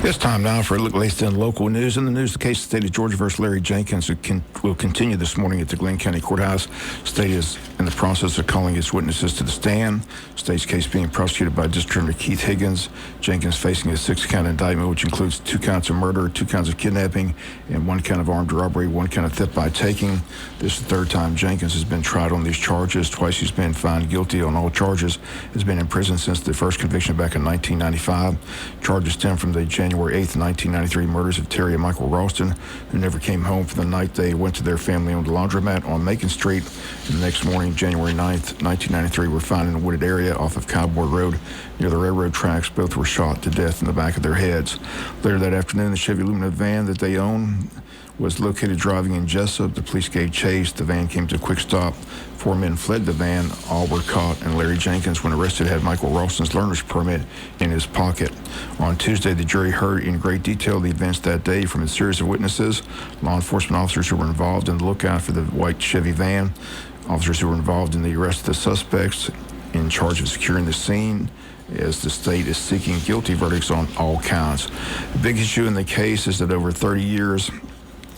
It's time now for a look at latest in local news. In the news, the case of the state of Georgia versus Larry Jenkins will continue this morning at the Glenn County Courthouse. The state is in the process of calling its witnesses to the stand. The state's case being prosecuted by District Attorney Keith Higgins. Jenkins facing a 6-count indictment, which includes 2 counts of murder, 2 counts of kidnapping, and 1 count of armed robbery, 1 count of theft by taking. This is the 3rd time Jenkins has been tried on these charges. Twice he's been found guilty on all charges. Has been in prison since the first conviction back in 1995. Charges stem from the January 8th, 1993 murders of Terry and Michael Ralston, who never came home for the night. They went to their family-owned laundromat on Macon Street. And the next morning, January 9th, 1993, were found in a wooded area off of Cowboy Road near the railroad tracks. Both were shot to death in the back of their heads. Later that afternoon, the Chevy Lumina van that they own was located driving in Jessup. The police gave chase. The van came to a quick stop. 4 men fled the van. All were caught, and Larry Jenkins, when arrested, had Michael Ralston's learner's permit in his pocket. On Tuesday, the jury heard in great detail the events that day from a series of witnesses, law enforcement officers who were involved in the lookout for the white Chevy van, officers who were involved in the arrest of the suspects, in charge of securing the scene, as the state is seeking guilty verdicts on all counts. The big issue in the case is that over 30 years,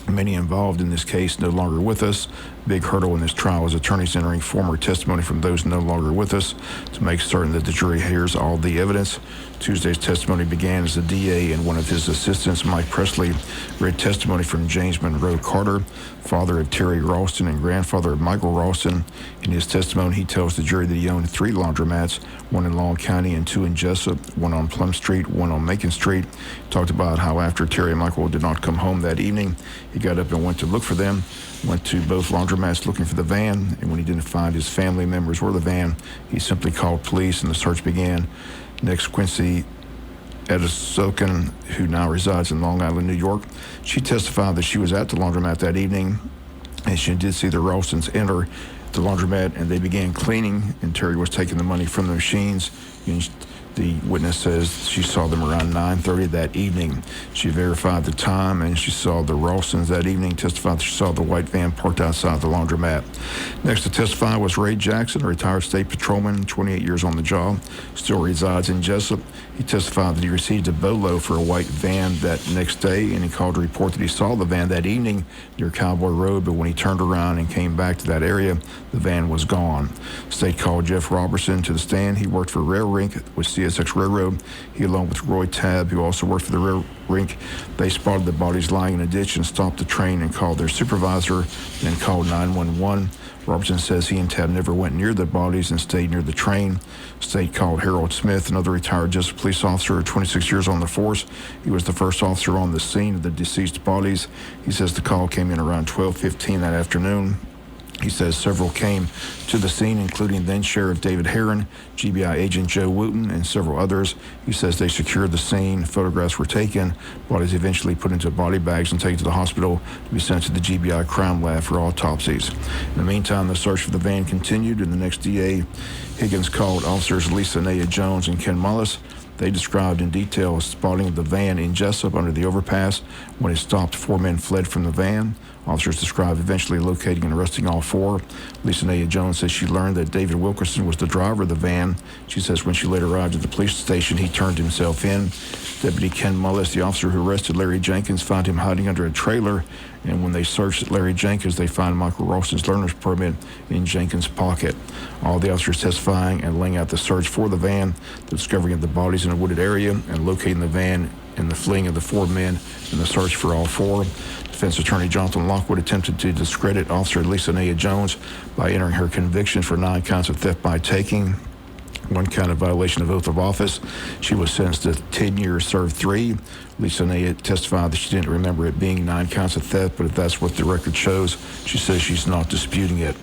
many involved in this case no longer with us. Big hurdle in this trial is attorneys entering former testimony from those no longer with us to make certain that the jury hears all the evidence. Tuesday's testimony began as the DA and one of his assistants, Mike Presley, read testimony from James Monroe Carter, father of Terry Ralston and grandfather of Michael Ralston. In his testimony, he tells the jury that he owned 3 laundromats, 1 in Long County and 2 in Jessup, 1 on Plum Street, 1 on Macon Street. He talked about how after Terry and Michael did not come home that evening, he got up and went to look for them, went to both laundromats looking for the van, and when he didn't find his family members or the van, he simply called police and the search began. Next, Quincy Edisokan, who now resides in Long Island, New York. She testified that she was at the laundromat that evening, and she did see the Ralstons enter the laundromat, and they began cleaning, and Terry was taking the money from the machines. The witness says she saw them around 9:30 that evening. She verified the time, and she saw the Ralstons that evening, testified that she saw the white van parked outside the laundromat. Next to testify was Ray Jackson, a retired state patrolman, 28 years on the job, still resides in Jessup. He testified that he received a BOLO for a white van that next day, and he called to report that he saw the van that evening near Cowboy Road, but when he turned around and came back to that area, the van was gone. State called Jeff Robertson to the stand. He worked for Rail Rink with CSX Railroad. He, along with Roy Tabb, who also worked for the Rail Rink, they spotted the bodies lying in a ditch and stopped the train and called their supervisor, then called 911. Robertson says he and Tabb never went near the bodies and stayed near the train. State called Harold Smith, another retired Jessup police officer, 26 years on the force. He was the first officer on the scene of the deceased bodies. He says the call came in around 12:15 that afternoon. He says several came to the scene, including then Sheriff David Herron, GBI Agent Joe Wooten, and several others. He says they secured the scene, photographs were taken, bodies eventually put into body bags and taken to the hospital to be sent to the GBI Crime Lab for autopsies. In the meantime, the search for the van continued, and the next DA, Higgins, called officers Lisa Naya Jones and Ken Mullis. They described in detail spotting the van in Jessup under the overpass. When it stopped, 4 men fled from the van. Officers described eventually locating and arresting all 4. Lisa Naya Jones says she learned that David Wilkerson was the driver of the van. She says when she later arrived at the police station, he turned himself in. Deputy Ken Mullis, the officer who arrested Larry Jenkins, found him hiding under a trailer. And when they searched Larry Jenkins, they found Michael Ralston's learner's permit in Jenkins' pocket. All the officers testifying and laying out the search for the van, the discovering of the bodies in a wooded area, and locating the van and the fleeing of the 4 men and the search for all 4. Defense attorney Jonathan Lockwood attempted to discredit Officer Lisa Naya Jones by entering her conviction for 9 counts of theft by taking, 1 count of violation of oath of office. She was sentenced to 10 years, served 3. Lisa Naya testified that she didn't remember it being 9 counts of theft, but if that's what the record shows, she says she's not disputing it.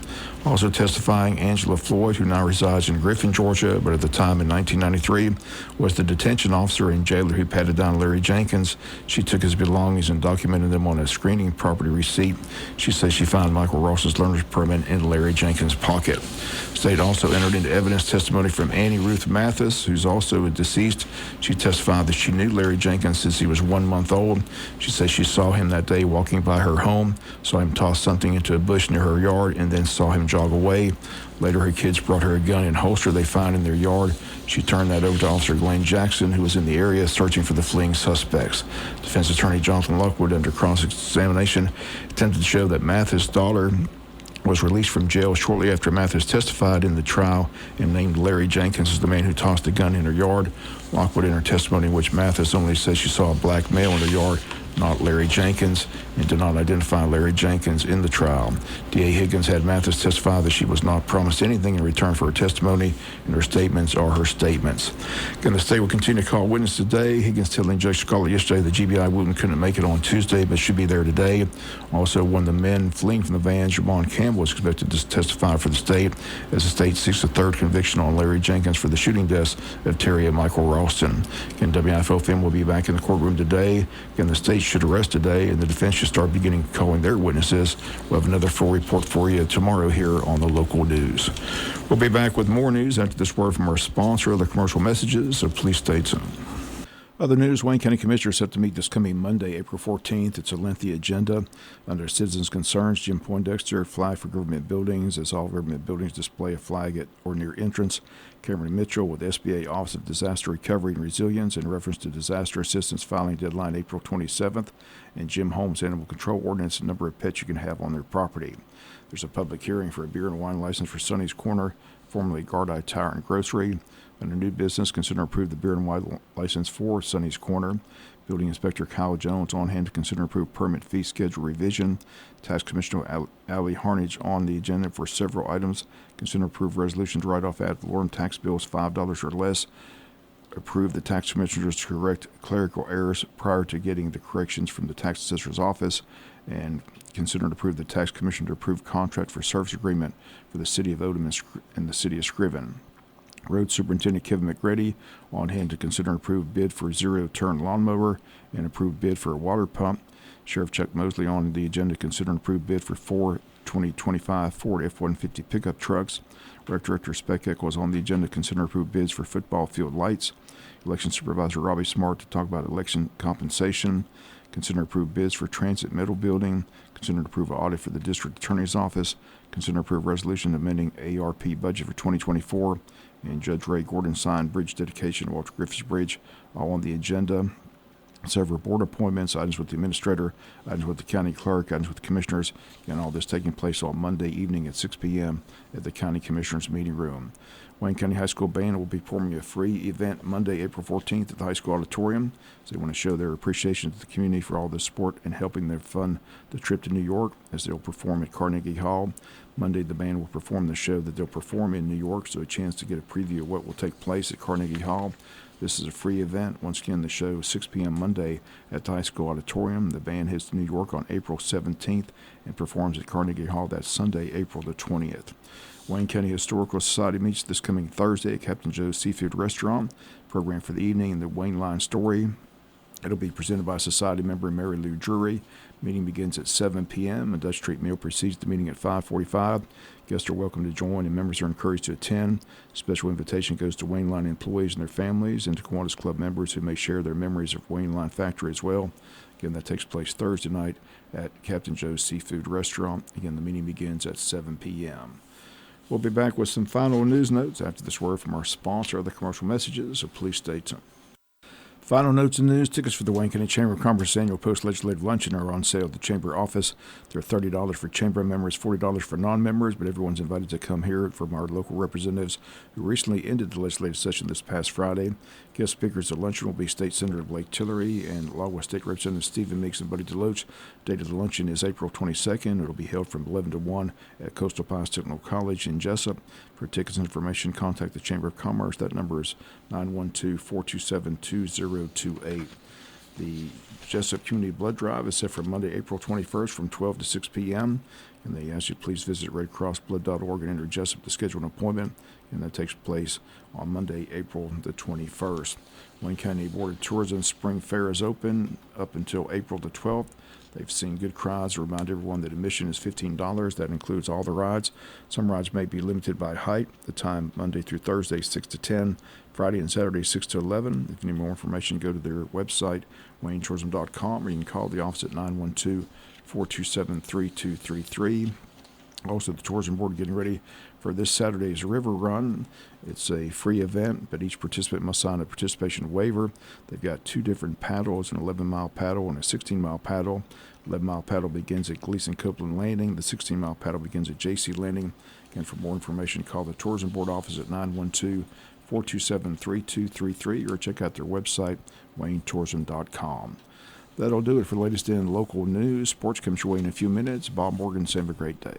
Also testifying, Angela Floyd, who now resides in Griffin, Georgia, but at the time in 1993 was the detention officer and jailer who patted down Larry Jenkins. She took his belongings and documented them on a screening property receipt. She says she found Michael Ross's learner's permit in Larry Jenkins' pocket. State also entered into evidence testimony from Annie Ruth Mathis, who's also a deceased. She testified that she knew Larry Jenkins since he was 1 month old. She says she saw him that day walking by her home, saw him toss something into a bush near her yard, and then saw him jog jog away. Later, her kids brought her a gun and holster they found in their yard. She turned that over to Officer Glenn Jackson, who was in the area searching for the fleeing suspects. Defense attorney Jonathan Lockwood, under cross-examination, attempted to show that Mathis' daughter was released from jail shortly after Mathis testified in the trial and named Larry Jenkins as the man who tossed the gun in her yard. Lockwood, in her testimony, in which Mathis only says she saw a black male in her yard, not Larry Jenkins, and did not identify Larry Jenkins in the trial. D.A. Higgins had Mathis testify that she was not promised anything in return for her testimony, and her statements are her statements. Again, the state will continue to call witnesses today. Higgins telling Judge Scarlett yesterday the GBI Wooten couldn't make it on Tuesday, but should be there today. Also, one of the men fleeing from the van, Jamon Campbell, is expected to testify for the state as the state seeks a third conviction on Larry Jenkins for the shooting deaths of Terry and Michael Ralston. Again, WIFO-FM will be back in the courtroom today. Again, the state should arrest today, and the defense should start beginning calling their witnesses. We'll have another full report for you tomorrow here on the local news. We'll be back with more news after this word from our sponsor, other commercial messages, so please stay tuned. Other news, Wayne County Commissioners set to meet this coming Monday, April 14th. It's a lengthy agenda. Under citizens' concerns, Jim Poindexter, flag for government buildings, as all government buildings display a flag at or near entrance. Cameron Mitchell with SBA Office of Disaster Recovery and Resilience in reference to disaster assistance filing deadline April 27th. And Jim Holmes, Animal Control Ordinance, the number of pets you can have on their property. There's a public hearing for a beer and wine license for Sonny's Corner, formerly Gardai Tire and Grocery. Under new business, consider approve the beer and wine license for Sonny's Corner. Building Inspector Kyle Jones on hand to consider approve permit fee schedule revision. Tax Commissioner Ali Harnage on the agenda for several items. Consider approve resolution to write off ad valorem tax bills $5 or less. Approve the tax commissioners to correct clerical errors prior to getting the corrections from the tax assessor's office. And consider to approve the tax commission to approve contract for service agreement for the city of Odom and the city of Scriven. Road Superintendent Kevin McGrady on hand to consider and approve bid for zero-turn lawnmower and approve bid for a water pump. Sheriff Chuck Mosley on the agenda to consider and approve bid for 4 2025 Ford F-150 pickup trucks. Rec Director Speck was on the agenda to consider and approve bids for football field lights. Election Supervisor Robbie Smart to talk about election compensation. Consider and approve bids for transit metal building. Consider and approve audit for the District Attorney's Office. Consider and approve resolution amending ARP budget for 2024. And Judge Ray Gordon signed bridge dedication to Walter Griffiths Bridge, all on the agenda. Several board appointments, items with the administrator, items with the county clerk, items with the commissioners, and all this taking place on Monday evening at 6 p.m. at the county commissioners meeting room. Wayne County High School Band will be performing a free event Monday, April 14th at the high school auditorium. So they want to show their appreciation to the community for all the support and helping them fund the trip to New York as they'll perform at Carnegie Hall. Monday, the band will perform the show that they'll perform in New York, so a chance to get a preview of what will take place at Carnegie Hall. This is a free event. Once again, the show is 6 p.m. Monday at the high school auditorium. The band heads to New York on April 17th and performs at Carnegie Hall that Sunday, April the 20th. Wayne County Historical Society meets this coming Thursday at Captain Joe's Seafood Restaurant. Program for the evening in the Wayne Line Story. It'll be presented by Society member Mary Lou Drury. Meeting begins at 7 p.m. A Dutch treat meal precedes the meeting at 5:45. Guests are welcome to join and members are encouraged to attend. Special invitation goes to Wayne Line employees and their families and to Kiwanis Club members who may share their memories of Wayne Line Factory as well. Again, that takes place Thursday night at Captain Joe's Seafood Restaurant. Again, the meeting begins at 7 p.m. We'll be back with some final news notes after this word from our sponsor, other commercial messages, so please stay tuned. Final notes and news. Tickets for the Wayne County Chamber of Commerce annual post-legislative luncheon are on sale at the Chamber office. They're $30 for Chamber members, $40 for non-members, but everyone's invited to come here from our local representatives who recently ended the legislative session this past Friday. Guest speakers at luncheon will be State Senator Blake Tillery and Logwa State Representative Stephen Meeks and Buddy DeLoach. Date of the luncheon is April 22nd. It'll be held from 11 to 1 at Coastal Pines Technical College in Jessup. For tickets and information, contact the Chamber of Commerce. That number is 912-427-2028. The Jessup Community Blood Drive is set for Monday, April 21st from 12 to 6 p.m. And they ask you to please visit redcrossblood.org and enter Jessup to schedule an appointment. And that takes place on Monday, April the 21st. Wayne County Board of Tourism Spring Fair is open up until April the 12th. They've seen good crowds to remind everyone that admission is $15. That includes all the rides. Some rides may be limited by height. The time Monday through Thursday, 6 to 10. Friday and Saturday, 6 to 11. If you need more information, go to their website, waynetourism.com, or you can call the office at 912-427-3233. Also, the Tourism Board getting ready for this Saturday's River Run. It's a free event, but each participant must sign a participation waiver. They've got two different paddles, an 11-mile paddle and a 16-mile paddle. 11-mile paddle begins at Gleason Copeland Landing. The 16-mile paddle begins at JC Landing. Again, for more information, call the Tourism Board office at 912-427-3233 or check out their website, waynetourism.com. That'll do it for the latest in local news. Sports comes your way in a few minutes. Bob Morgan, have a great day.